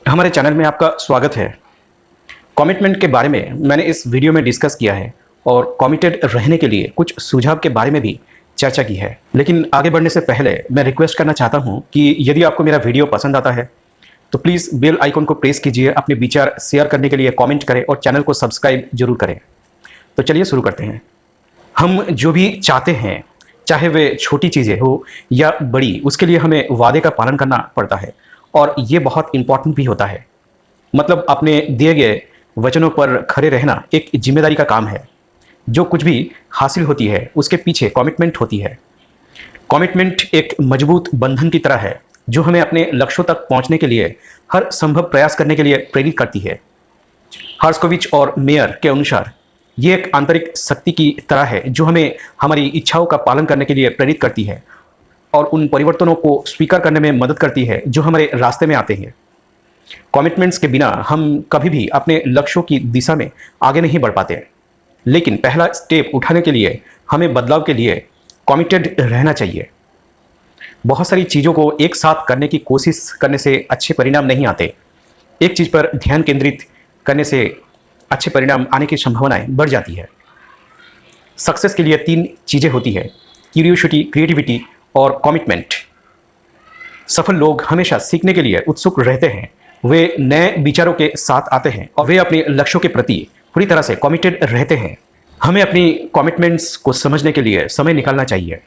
हमारे चैनल में आपका स्वागत है। कमिटमेंट के बारे में मैंने इस वीडियो में डिस्कस किया है और कमिटेड रहने के लिए कुछ सुझाव के बारे में भी चर्चा की है। लेकिन आगे बढ़ने से पहले मैं रिक्वेस्ट करना चाहता हूं कि यदि आपको मेरा वीडियो पसंद आता है तो प्लीज़ बेल आइकन को प्रेस कीजिए, अपने विचार शेयर करने के लिए कमेंट करें और चैनल को सब्सक्राइब जरूर करें। तो चलिए शुरू करते हैं। हम जो भी चाहते हैं, चाहे वे छोटी चीज़ें हो या बड़ी, उसके लिए हमें वादे का पालन करना पड़ता है और ये बहुत इंपॉर्टेंट भी होता है। मतलब अपने दिए गए वचनों पर खड़े रहना एक जिम्मेदारी का काम है। जो कुछ भी हासिल होती है उसके पीछे कमिटमेंट होती है। कमिटमेंट एक मजबूत बंधन की तरह है जो हमें अपने लक्ष्यों तक पहुंचने के लिए हर संभव प्रयास करने के लिए प्रेरित करती है। हर्स्कोविच और मेयर के अनुसार ये एक आंतरिक शक्ति की तरह है जो हमें हमारी इच्छाओं का पालन करने के लिए प्रेरित करती है और उन परिवर्तनों को स्वीकार करने में मदद करती है जो हमारे रास्ते में आते हैं। कमिटमेंट्स के बिना हम कभी भी अपने लक्ष्यों की दिशा में आगे नहीं बढ़ पाते। लेकिन पहला स्टेप उठाने के लिए हमें बदलाव के लिए कमिटेड रहना चाहिए। बहुत सारी चीज़ों को एक साथ करने की कोशिश करने से अच्छे परिणाम नहीं आते। एक चीज़ पर ध्यान केंद्रित करने से अच्छे परिणाम आने की संभावनाएं बढ़ जाती है। सक्सेस के लिए 3 चीज़ें होती है: क्यूरियोसिटी, क्रिएटिविटी और कमिटमेंट। सफल लोग हमेशा सीखने के लिए उत्सुक रहते हैं। वे नए विचारों के साथ आते हैं और वे अपने लक्ष्यों के प्रति पूरी तरह से कमिटेड रहते हैं। हमें अपनी कमिटमेंट्स को समझने के लिए समय निकालना चाहिए।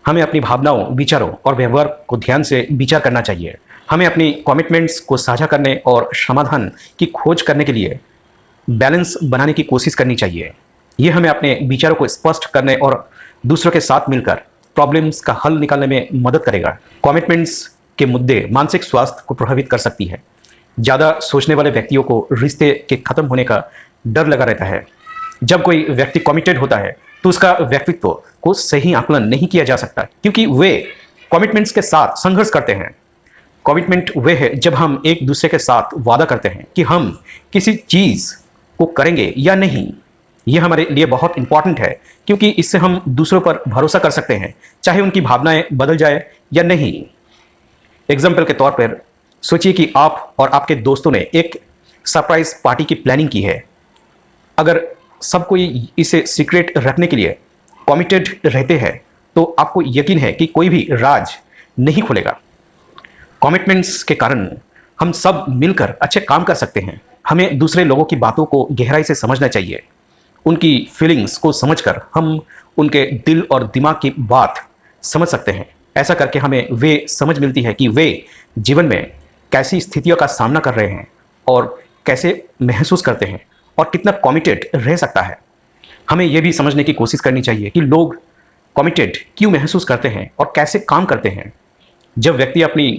हमें अपनी भावनाओं, विचारों और व्यवहार को ध्यान से विचार करना चाहिए। हमें अपनी कमिटमेंट्स को साझा करने और समाधान की खोज करने के लिए बैलेंस बनाने की कोशिश करनी चाहिए। यह हमें अपने विचारों को स्पष्ट करने और दूसरों के साथ मिलकर प्रॉब्लम्स का हल निकालने में मदद करेगा। कमिटमेंट्स के मुद्दे मानसिक स्वास्थ्य को प्रभावित कर सकती है। ज़्यादा सोचने वाले व्यक्तियों को रिश्ते के खत्म होने का डर लगा रहता है। जब कोई व्यक्ति कमिटेड होता है तो उसका व्यक्तित्व को सही आकलन नहीं किया जा सकता क्योंकि वे कमिटमेंट्स के साथ संघर्ष करते हैं। कमिटमेंट वे है जब हम एक दूसरे के साथ वादा करते हैं कि हम किसी चीज़ को करेंगे या नहीं। यह हमारे लिए बहुत इंपॉर्टेंट है क्योंकि इससे हम दूसरों पर भरोसा कर सकते हैं, चाहे उनकी भावनाएं बदल जाए या नहीं। एग्जाम्पल के तौर पर सोचिए कि आप और आपके दोस्तों ने एक सरप्राइज पार्टी की प्लानिंग की है। अगर सब कोई इसे सीक्रेट रखने के लिए कमिटेड रहते हैं तो आपको यकीन है कि कोई भी राज नहीं खुलेगा। कमिटमेंट्स के कारण हम सब मिलकर अच्छे काम कर सकते हैं। हमें दूसरे लोगों की बातों को गहराई से समझना चाहिए। उनकी फीलिंग्स को समझकर हम उनके दिल और दिमाग की बात समझ सकते हैं। ऐसा करके हमें वे समझ मिलती है कि वे जीवन में कैसी स्थितियों का सामना कर रहे हैं और कैसे महसूस करते हैं और कितना कमिटेड रह सकता है। हमें यह भी समझने की कोशिश करनी चाहिए कि लोग कमिटेड क्यों महसूस करते हैं और कैसे काम करते हैं। जब व्यक्ति अपनी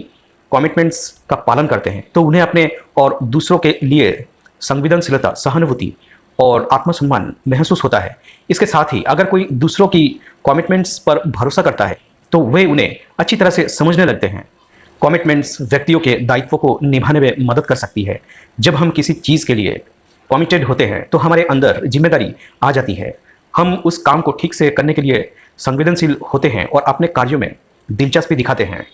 कमिटमेंट्स का पालन करते हैं तो उन्हें अपने और दूसरों के लिए संवेदनशीलता, सहानुभूति और आत्मसम्मान महसूस होता है। इसके साथ ही अगर कोई दूसरों की कमिटमेंट्स पर भरोसा करता है तो वे उन्हें अच्छी तरह से समझने लगते हैं। कमिटमेंट्स व्यक्तियों के दायित्व को निभाने में मदद कर सकती है। जब हम किसी चीज़ के लिए कमिटेड होते हैं तो हमारे अंदर जिम्मेदारी आ जाती है। हम उस काम को ठीक से करने के लिए संवेदनशील होते हैं और अपने कार्यों में दिलचस्पी दिखाते हैं।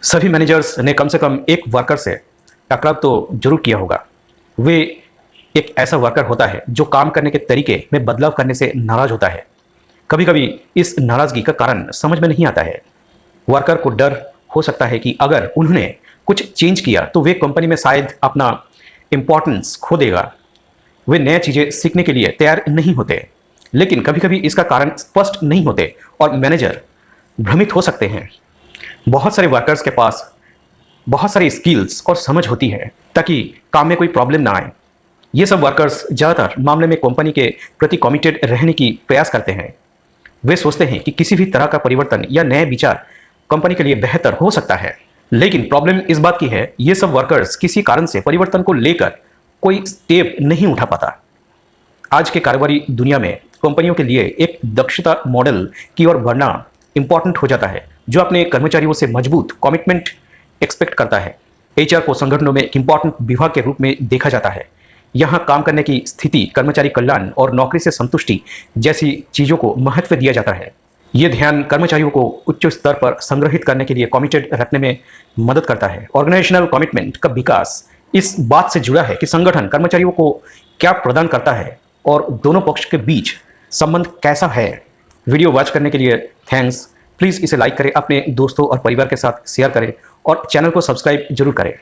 सभी मैनेजर्स ने कम से कम एक वर्कर से टकराव तो जरूर किया होगा। वे एक ऐसा वर्कर होता है जो काम करने के तरीके में बदलाव करने से नाराज होता है। कभी कभी इस नाराजगी का कारण समझ में नहीं आता है। वर्कर को डर हो सकता है कि अगर उन्होंने कुछ चेंज किया तो वे कंपनी में शायद अपना इम्पोर्टेंस खो देगा। वे नई चीज़ें सीखने के लिए तैयार नहीं होते। लेकिन कभी कभी इसका कारण स्पष्ट नहीं होते और मैनेजर भ्रमित हो सकते हैं। बहुत सारे वर्कर्स के पास बहुत सारी स्किल्स और समझ होती है ताकि काम में कोई प्रॉब्लम ना आए। ये सब वर्कर्स ज़्यादातर मामले में कंपनी के प्रति कमिटेड रहने की प्रयास करते हैं। वे सोचते हैं कि किसी भी तरह का परिवर्तन या नए विचार कंपनी के लिए बेहतर हो सकता है। लेकिन प्रॉब्लम इस बात की है, ये सब वर्कर्स किसी कारण से परिवर्तन को लेकर कोई स्टेप नहीं उठा पाता। आज के कारोबारी दुनिया में कंपनियों के लिए एक दक्षता मॉडल की ओर बढ़ना इंपॉर्टेंट हो जाता है जो अपने कर्मचारियों से मजबूत कमिटमेंट एक्सपेक्ट करता है। एचआर को संगठनों में एक इंपॉर्टेंट विभाग के रूप में देखा जाता है। यहाँ काम करने की स्थिति, कर्मचारी कल्याण और नौकरी से संतुष्टि जैसी चीज़ों को महत्व दिया जाता है। ये ध्यान कर्मचारियों को उच्च स्तर पर संग्रहित करने के लिए कमिटेड रखने में मदद करता है। ऑर्गेनाइजेशनल कमिटमेंट का विकास इस बात से जुड़ा है कि संगठन कर्मचारियों को क्या प्रदान करता है और दोनों पक्ष के बीच संबंध कैसा है। वीडियो वॉच करने के लिए थैंक्स। प्लीज़ इसे लाइक करें, अपने दोस्तों और परिवार के साथ शेयर करें और चैनल को सब्सक्राइब जरूर करें।